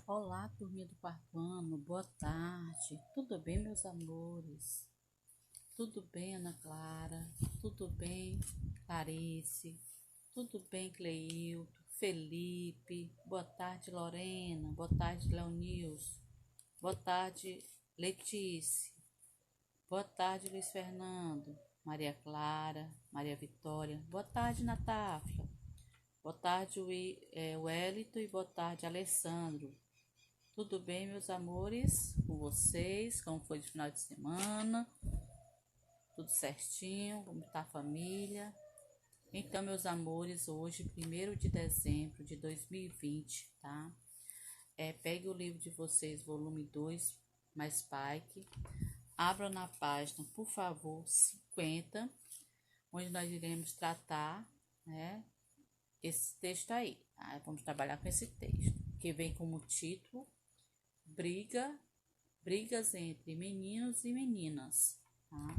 Olá, turminha do quarto ano, boa tarde. Tudo bem, meus amores? Tudo bem, Ana Clara? Tudo bem, Clarice? Tudo bem, Cleilton? Felipe? Boa tarde, Lorena. Boa tarde, Leonils. Boa tarde, Letícia. Boa tarde, Luiz Fernando. Maria Clara, Maria Vitória. Boa tarde, Natália. Boa tarde, Wellington, e boa tarde, Alessandro. Tudo bem, meus amores, com vocês? Como foi de final de semana? Tudo certinho? Como está a família? Então, meus amores, hoje, 1º de dezembro de 2020, tá? Pegue o livro de vocês, volume 2, mais Pike. Abra na página, por favor, 50, onde nós iremos tratar, né, esse texto aí. Vamos trabalhar com esse texto, que vem como título brigas entre meninos e meninas, tá?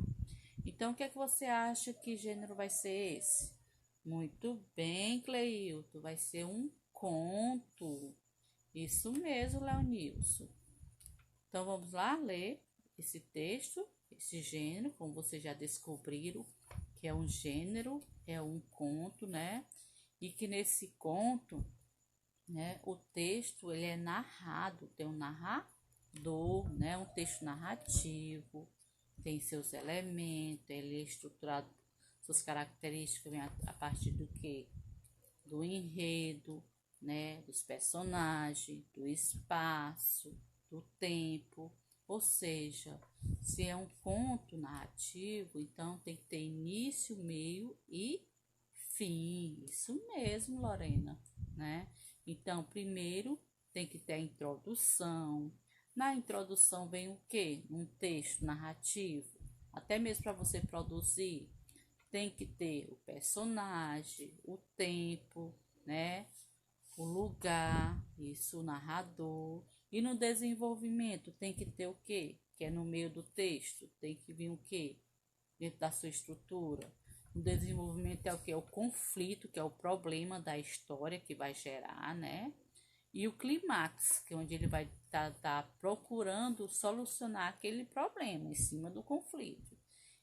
Então, o que é que você acha que gênero vai ser esse? Muito bem, Cleilton, vai ser um conto. Isso mesmo, Leonilson. Então, vamos lá ler esse texto, esse gênero, como vocês já descobriram, que é um gênero, é um conto, né? E que nesse conto, né, o texto, ele é narrado, tem um narrador, né, um texto narrativo, tem seus elementos, ele é estruturado, suas características vêm a partir do quê? Do enredo, né, dos personagens, do espaço, do tempo, ou seja, se é um conto narrativo, então tem que ter início, meio e fim, isso mesmo, Lorena, né? Então, primeiro tem que ter a introdução. Na introdução vem o quê? Um texto narrativo. Até mesmo para você produzir, tem que ter o personagem, o tempo, né? O lugar, isso, o narrador. E no desenvolvimento tem que ter o quê? Que é no meio do texto. Tem que vir o quê? Dentro da sua estrutura. O desenvolvimento é o que? É o conflito, que é o problema da história que vai gerar, né? E o clímax, que é onde ele vai estar procurando solucionar aquele problema em cima do conflito.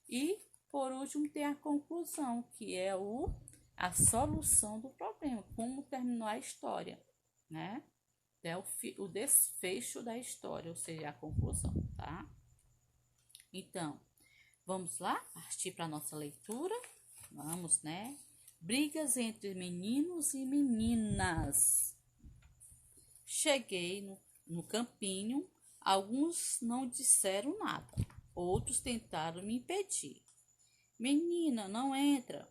E, por último, tem a conclusão, que é a solução do problema, como terminou a história, né? É o desfecho da história, ou seja, a conclusão, tá? Então, vamos lá, partir para a nossa leitura. Vamos, né? Brigas entre meninos e meninas. Cheguei no campinho, alguns não disseram nada, outros tentaram me impedir. Menina, não entra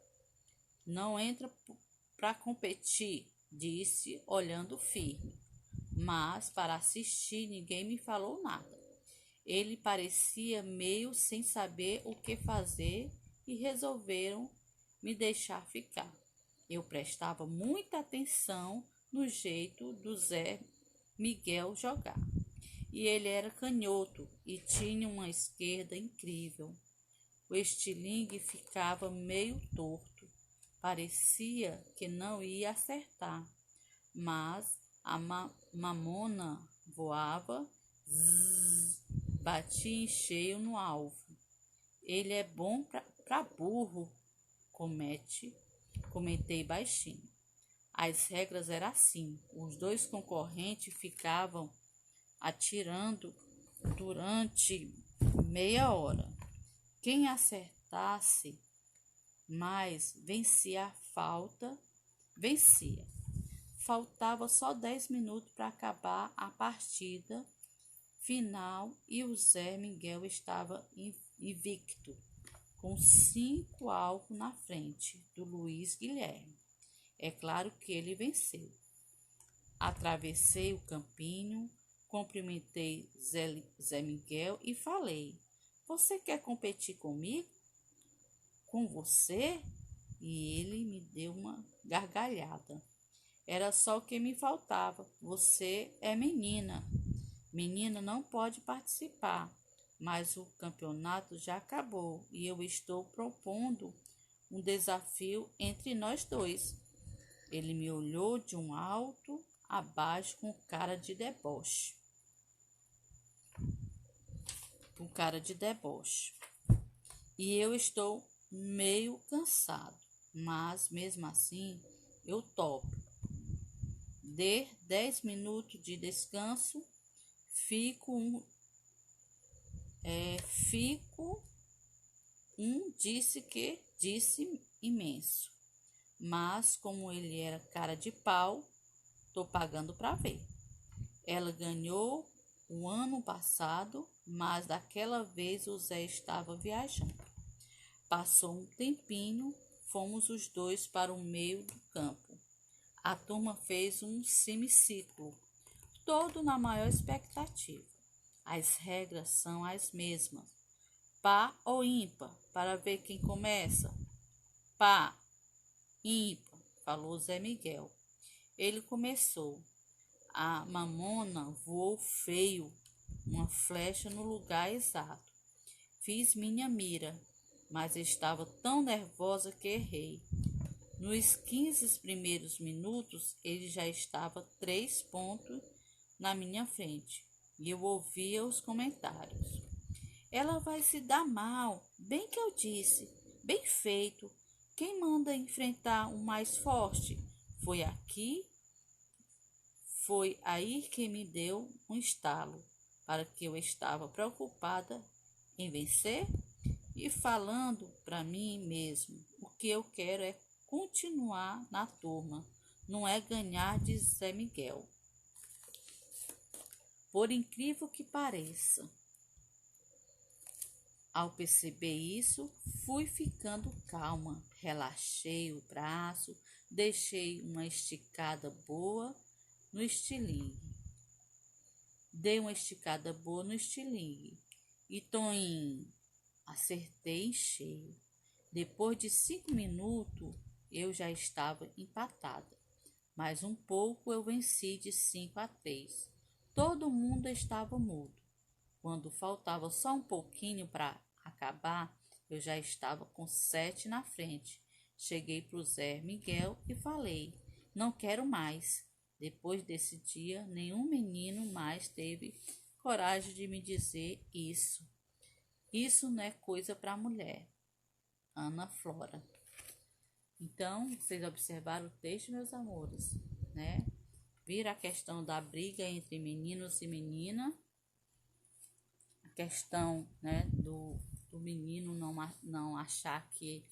para competir, disse, olhando firme. Mas para assistir ninguém me falou nada. Ele parecia meio sem saber o que fazer e resolveram me deixar ficar. Eu prestava muita atenção no jeito do Zé Miguel jogar. E ele era canhoto e tinha uma esquerda incrível. O estilingue ficava meio torto. Parecia que não ia acertar, mas a mamona voava, zzz, batia em cheio no alvo. Ele é bom pra burro, comentei baixinho. As regras eram assim, os dois concorrentes ficavam atirando durante meia hora. Quem acertasse mais vencia. Faltava só 10 minutos para acabar a partida final e o Zé Miguel estava invicto, com 5 alvos na frente do Luiz Guilherme. É claro que ele venceu. Atravessei o campinho, cumprimentei Zé Miguel e falei: Você quer competir comigo? Com você? E ele me deu uma gargalhada. Era só o que me faltava. Você é menina. Menina não pode participar, mas o campeonato já acabou e eu estou propondo um desafio entre nós dois. Ele me olhou de um alto abaixo com cara de deboche. Com cara de deboche. E eu estou meio cansado, mas mesmo assim eu topo. Dê 10 minutos de descanso, disse imenso. Mas como ele era cara de pau, tô pagando para ver. Ela ganhou o ano passado, mas daquela vez o Zé estava viajando. Passou um tempinho, fomos os dois para o meio do campo. A turma fez um semicírculo, todo na maior expectativa. As regras são as mesmas. Par ou ímpar, para ver quem começa. Par, ímpar, falou Zé Miguel. Ele começou. A mamona voou feio, uma flecha no lugar exato. Fiz minha mira, mas estava tão nervosa que errei. Nos 15 primeiros minutos, ele já estava 3 pontos na minha frente e eu ouvia os comentários. Ela vai se dar mal, bem que eu disse, bem feito. Quem manda enfrentar o mais forte? Foi aí que me deu um estalo, para que eu estava preocupada em vencer e falando para mim mesmo, o que eu quero é continuar na turma, não é ganhar de Zé Miguel. Por incrível que pareça, ao perceber isso, fui ficando calma, relaxei o braço, deixei uma esticada boa no estilingue. Dei uma esticada boa no estilingue e toim, acertei em cheio. Depois de 5 minutos, eu já estava empatada. Mais um pouco eu venci de 5-3. Todo mundo estava mudo. Quando faltava só um pouquinho para acabar, eu já estava com 7 na frente. Cheguei para o Zé Miguel e falei, não quero mais. Depois desse dia, nenhum menino mais teve coragem de me dizer isso. Isso não é coisa para mulher. Ana Flora. Então, vocês observaram o texto, meus amores, né? Vira a questão da briga entre meninos e menina, a questão, né, do menino não achar que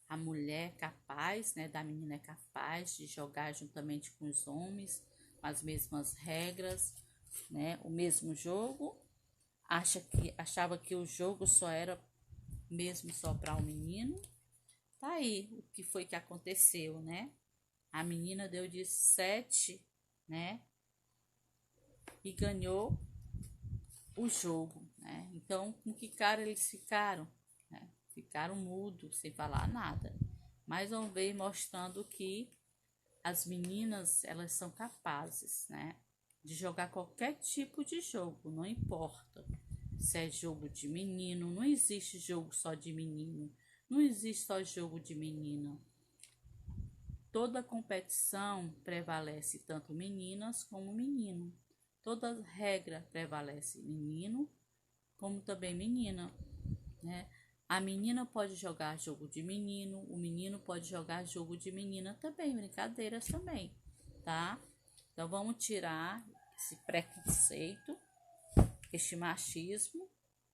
a mulher é capaz, né, da menina é capaz de jogar juntamente com os homens, as mesmas regras, né, o mesmo jogo, achava que o jogo só era mesmo só para o menino. Tá aí o que foi que aconteceu, né? A menina deu de 7, né? E ganhou o jogo, né? Então, com que cara eles ficaram? Né? Ficaram mudos, sem falar nada. Mais uma vez mostrando que as meninas, elas são capazes, né? De jogar qualquer tipo de jogo, não importa. Se é jogo de menino, não existe jogo só de menino. Não existe só jogo de menina. Toda competição prevalece tanto meninas como menino. Toda regra prevalece menino como também menina, né? A menina pode jogar jogo de menino, o menino pode jogar jogo de menina também, brincadeiras também, tá? Então vamos tirar esse preconceito, este machismo,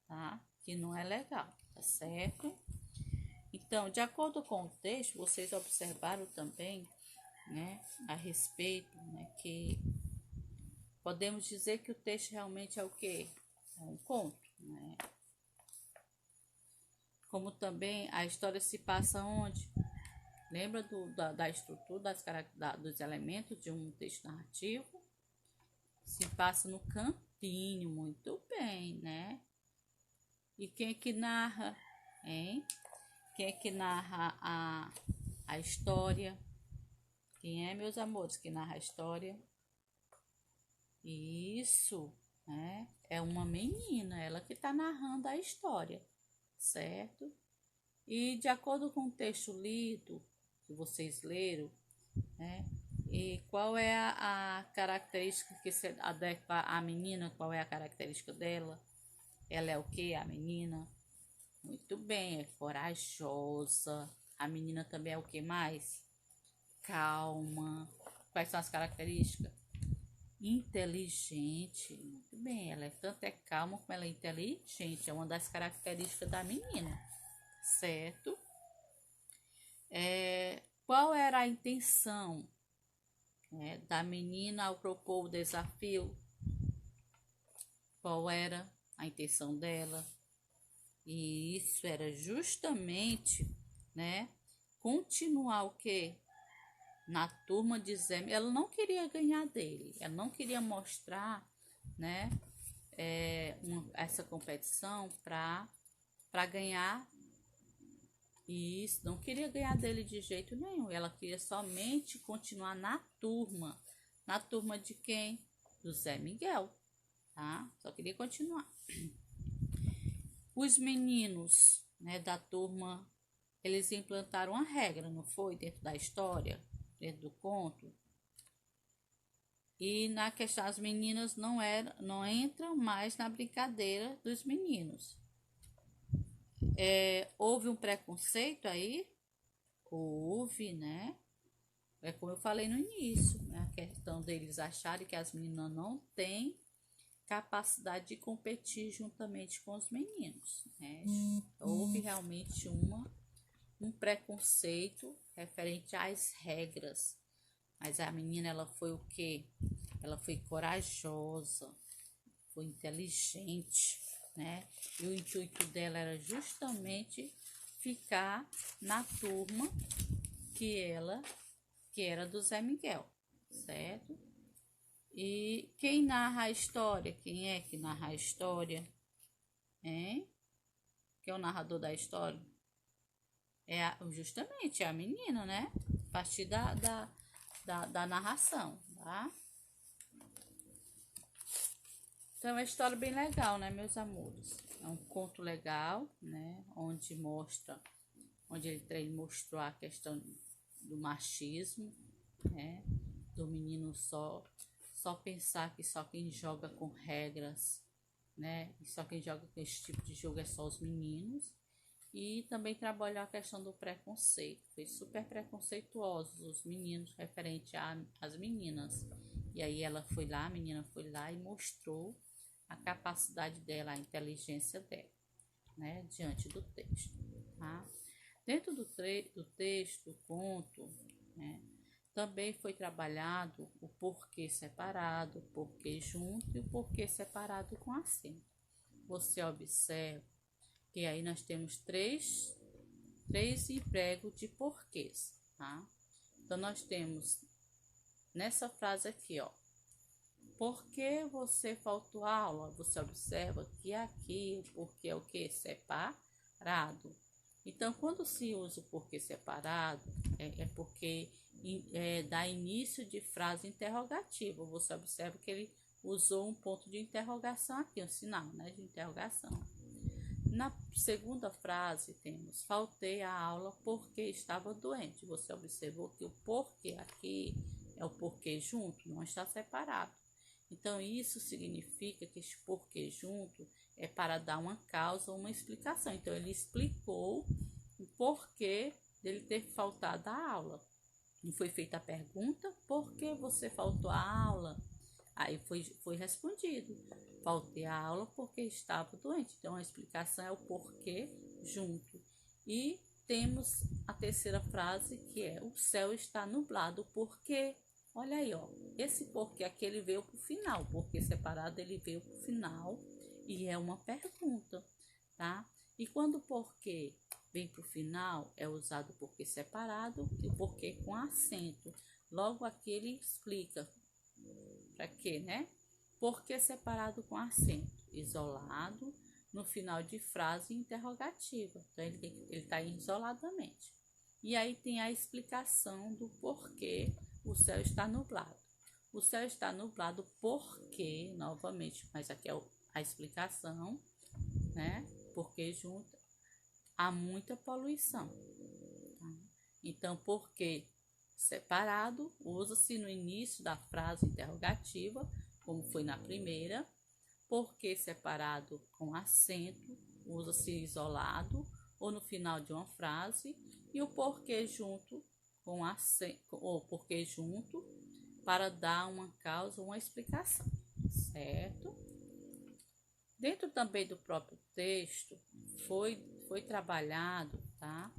tá? Que não é legal, tá certo? Então, de acordo com o texto, vocês observaram também, né, a respeito, né, que podemos dizer que o texto realmente é o quê? É um conto, né? Como também a história se passa onde? Lembra da estrutura, dos elementos de um texto narrativo? Se passa no campinho, muito bem, né? E quem é que narra, hein? Quem é que narra a história? Quem é, meus amores, que narra a história? Isso, né? É uma menina, ela que está narrando a história, certo? E de acordo com o texto lido, que vocês leram, né? E qual é a característica que se adequa à menina? Qual é a característica dela? Ela é o que, a menina? Muito bem, é corajosa. A menina também é o que mais? Calma. Quais são as características? Inteligente. Muito bem, ela é tanto é calma como ela é inteligente. É uma das características da menina, certo? Qual era a intenção, né, da menina ao propor o desafio? Qual era a intenção dela? E isso era justamente, né, continuar o quê? Na turma de Zé. Ela não queria ganhar dele, ela não queria mostrar, né, essa competição para ganhar. Isso, não queria ganhar dele de jeito nenhum. Ela queria somente continuar na turma. Na turma de quem? Do Zé Miguel, tá? Só queria continuar. Os meninos, né, da turma, eles implantaram uma regra, não foi? Dentro da história, dentro do conto. E na questão, as meninas não entram mais na brincadeira dos meninos. Houve um preconceito aí? Houve, né? É como eu falei no início, né? A questão deles acharem que as meninas não têm capacidade de competir juntamente com os meninos, né? Houve realmente um preconceito referente às regras, mas a menina, ela foi o quê? Ela foi corajosa, foi inteligente, né? E o intuito dela era justamente ficar na turma que era do Zé Miguel, certo? E quem narra a história? Quem é que narra a história? Hein? Quem é o narrador da história? Justamente a menina, né? A partir da narração, tá? Então é uma história bem legal, né, meus amores? É um conto legal, né? Onde ele mostrou a questão do machismo, né? Do menino só pensar que só quem joga com regras, né? E só quem joga com esse tipo de jogo é só os meninos. E também trabalhou a questão do preconceito. Foi super preconceituosos os meninos referente às meninas. E aí a menina foi lá e mostrou a capacidade dela, a inteligência dela, né? Diante do texto, tá? Dentro do texto, do conto, né? Também foi trabalhado o porquê separado, o porquê junto e o porquê separado com acento. Você observa que aí nós temos três empregos de porquês, tá? Então, nós temos nessa frase aqui, ó. Por que você faltou à aula? Você observa que aqui o porquê é o que? Separado. Então, quando se usa o porquê separado, é porque dá início de frase interrogativa. Você observa que ele usou um ponto de interrogação aqui, um sinal, né, de interrogação. Na segunda frase temos: faltei a aula porque estava doente. Você observou que o porquê aqui é o porquê junto, não está separado. Então, isso significa que este porquê junto é para dar uma causa ou uma explicação. Então, ele explicou o porquê dele ter faltado à aula. Não foi feita a pergunta: por que você faltou à aula? Aí foi respondido: faltei à aula porque estava doente. Então, a explicação é o porquê junto. E temos a terceira frase, que é: o céu está nublado porque... Olha aí, ó. Esse porquê aqui ele veio para o final. Porque separado ele veio para o final e é uma pergunta, tá? E quando o porquê vem para o final, é usado o porquê separado e o porquê com acento. Logo aqui ele explica para quê, né? Porquê separado com acento, isolado no final de frase interrogativa. Então ele está isoladamente. E aí tem a explicação do porquê o céu está nublado. O céu está nublado porque, novamente, mas aqui é a explicação, né? Porque junto há muita poluição. Tá? Então, porque separado usa-se no início da frase interrogativa, como foi na primeira. Porque separado com acento usa-se isolado ou no final de uma frase. E o porquê junto com acento, ou porquê junto, para dar uma causa ou uma explicação, certo? Dentro também do próprio texto foi trabalhado, tá?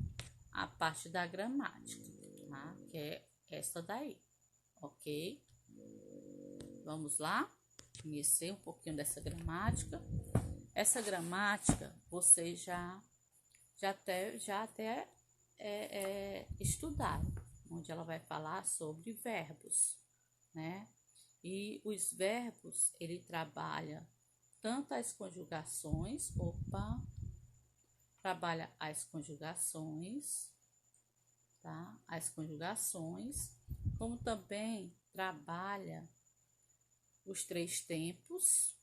A parte da gramática, tá? Que é essa daí, ok? Vamos lá? Conhecer um pouquinho dessa gramática. Essa gramática vocês já até estudaram, onde ela vai falar sobre verbos, né? E os verbos, ele trabalha tanto as conjugações, trabalha as conjugações, tá? As conjugações, como também trabalha os 3 tempos.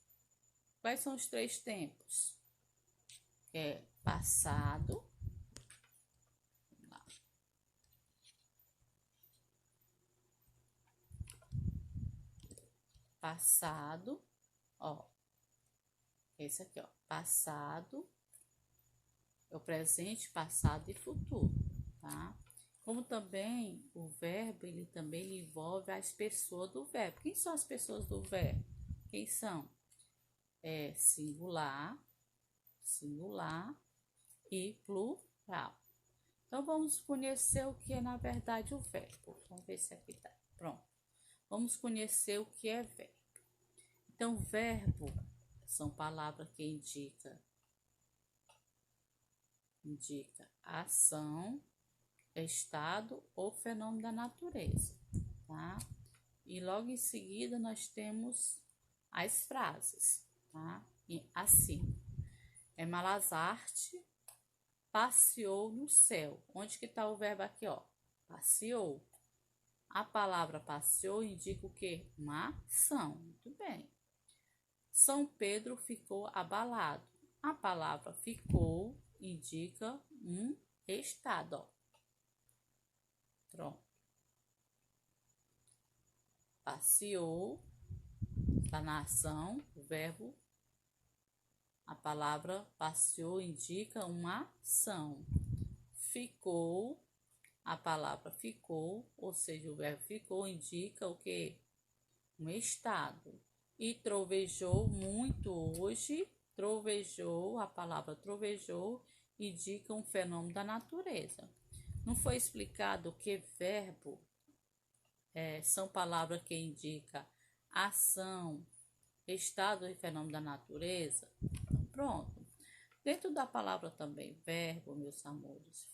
Quais são os 3 tempos? É passado, passado, ó, esse aqui, ó, passado, é o presente, passado e futuro, tá? Como também o verbo, ele também envolve as pessoas do verbo. Quem são as pessoas do verbo? Quem são? É singular e plural. Então, vamos conhecer o que é, na verdade, o verbo. Vamos ver se aqui tá. Pronto. Vamos conhecer o que é verbo. Então, verbo são palavras que indica ação, estado ou fenômeno da natureza, tá? E logo em seguida nós temos as frases, tá? E assim, Malazarte passeou no céu. Onde que tá o verbo aqui, ó? Passeou. A palavra passeou indica o quê? Uma ação. Muito bem. São Pedro ficou abalado. A palavra ficou indica um estado, ó. Pronto. Passeou, tá na ação, o verbo. A palavra passeou indica uma ação. Ficou, a palavra ficou, ou seja, o verbo ficou indica o quê? Um estado. E trovejou muito hoje. Trovejou, a palavra trovejou indica um fenômeno da natureza. Não foi explicado que verbo são palavras que indicam ação, estado e fenômeno da natureza? Então, pronto. Dentro da palavra também verbo, meus amores,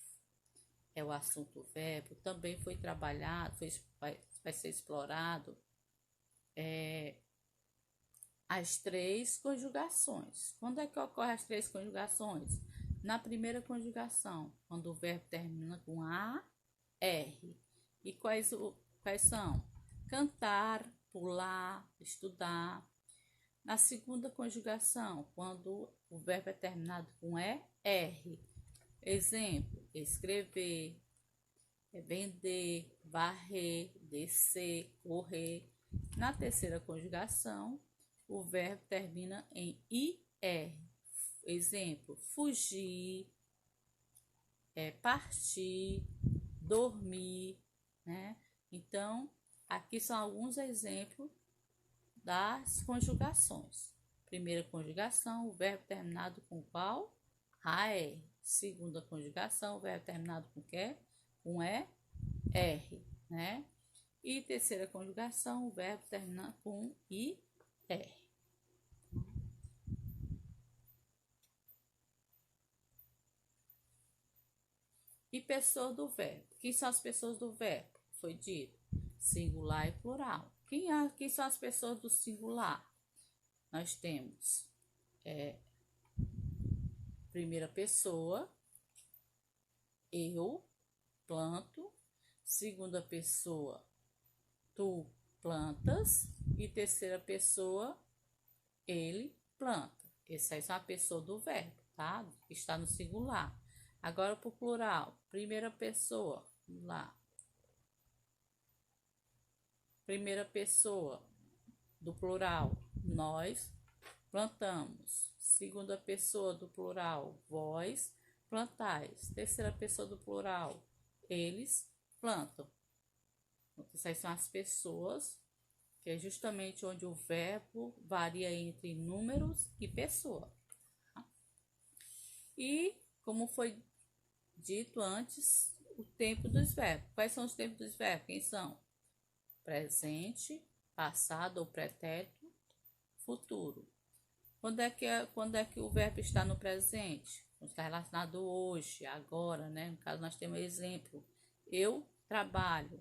é o assunto verbo, também foi trabalhado, vai ser explorado as 3 conjugações. Quando é que ocorrem as 3 conjugações? Na primeira conjugação, quando o verbo termina com a, R. E quais são? Cantar, pular, estudar. Na segunda conjugação, quando o verbo é terminado com E, R. Exemplo, escrever, vender, varrer, descer, correr. Na terceira conjugação, o verbo termina em IR. Exemplo, fugir, partir, dormir, né? Então, aqui são alguns exemplos das conjugações. Primeira conjugação, o verbo terminado com qual? AR. Segunda conjugação, o verbo terminado com que? Com ER, né? E terceira conjugação, o verbo termina com IR. E pessoas do verbo. Quem são as pessoas do verbo? Foi dito singular e plural. Quem são as pessoas do singular? Nós temos primeira pessoa, eu planto. Segunda pessoa, tu plantas. E terceira pessoa, ele planta. Essa aí é a pessoa do verbo, tá? Está no singular. Agora, para o plural, primeira pessoa, vamos lá. Primeira pessoa do plural, nós plantamos. Segunda pessoa do plural, vós plantais. Terceira pessoa do plural, eles plantam. Essas são as pessoas, que é justamente onde o verbo varia entre números e pessoa. E, como foi dito antes, o tempo dos verbos. Quais são os tempos dos verbos? Quem são? Presente, passado ou pretérito, futuro. Quando é que o verbo está no presente? Está relacionado hoje, agora, né? No caso, nós temos exemplo. Eu trabalho.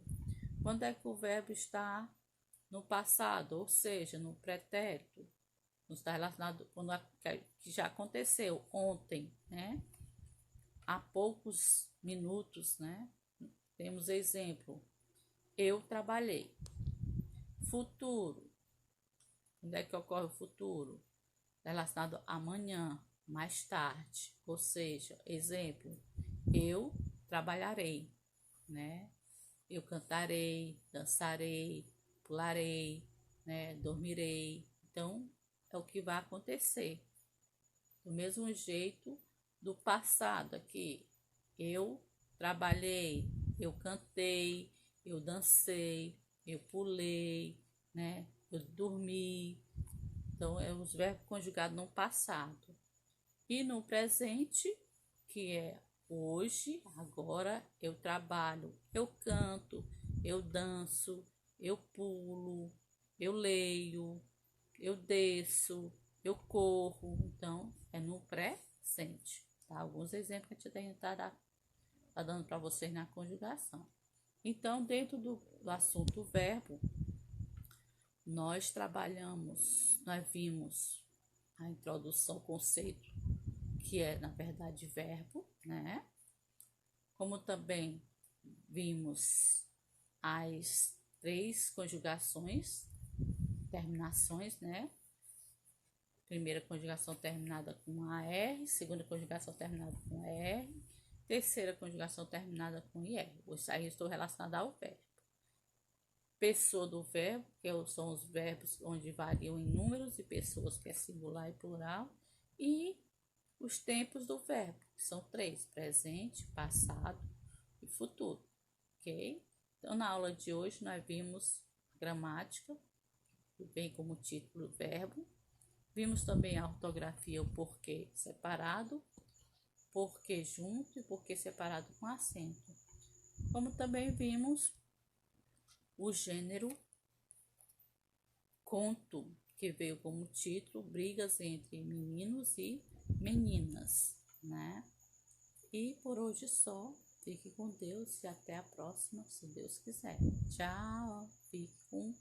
Quando é que o verbo está no passado, ou seja, no pretérito? Está relacionado com o que já aconteceu ontem, né? Há poucos minutos, né? Temos exemplo. Eu trabalhei. Futuro. Quando é que ocorre o futuro? Relacionado amanhã, mais tarde. Ou seja, exemplo, eu trabalharei, né? Eu cantarei, dançarei, pularei, né? Dormirei. Então, é o que vai acontecer. Do mesmo jeito do passado aqui. Eu trabalhei, eu cantei, eu dancei, eu pulei, né? Eu dormi. Então, é os verbos conjugados no passado. E no presente, que é hoje, agora, eu trabalho, eu canto, eu danço, eu pulo, eu leio, eu desço, eu corro. Então, é no presente. Tá? Alguns exemplos que a gente está dando para vocês na conjugação. Então, dentro do assunto verbo, nós vimos a introdução ao conceito, que é, na verdade, verbo, né? Como também vimos as 3 conjugações, terminações, né? Primeira conjugação terminada com AR, segunda conjugação terminada com ER, terceira conjugação terminada com IR. Aí eu estou relacionada ao verbo. Pessoa do verbo, que são os verbos onde variam em números e pessoas, que é singular e plural. E os tempos do verbo, que são 3, presente, passado e futuro, ok? Então, na aula de hoje, nós vimos gramática, que vem como título verbo. Vimos também a ortografia, o porquê separado, porquê junto e porquê separado com acento. Como também vimos o gênero conto, que veio como título brigas entre meninos e meninas, né? E por hoje só. Fique com Deus e até a próxima, se Deus quiser. Tchau, fique com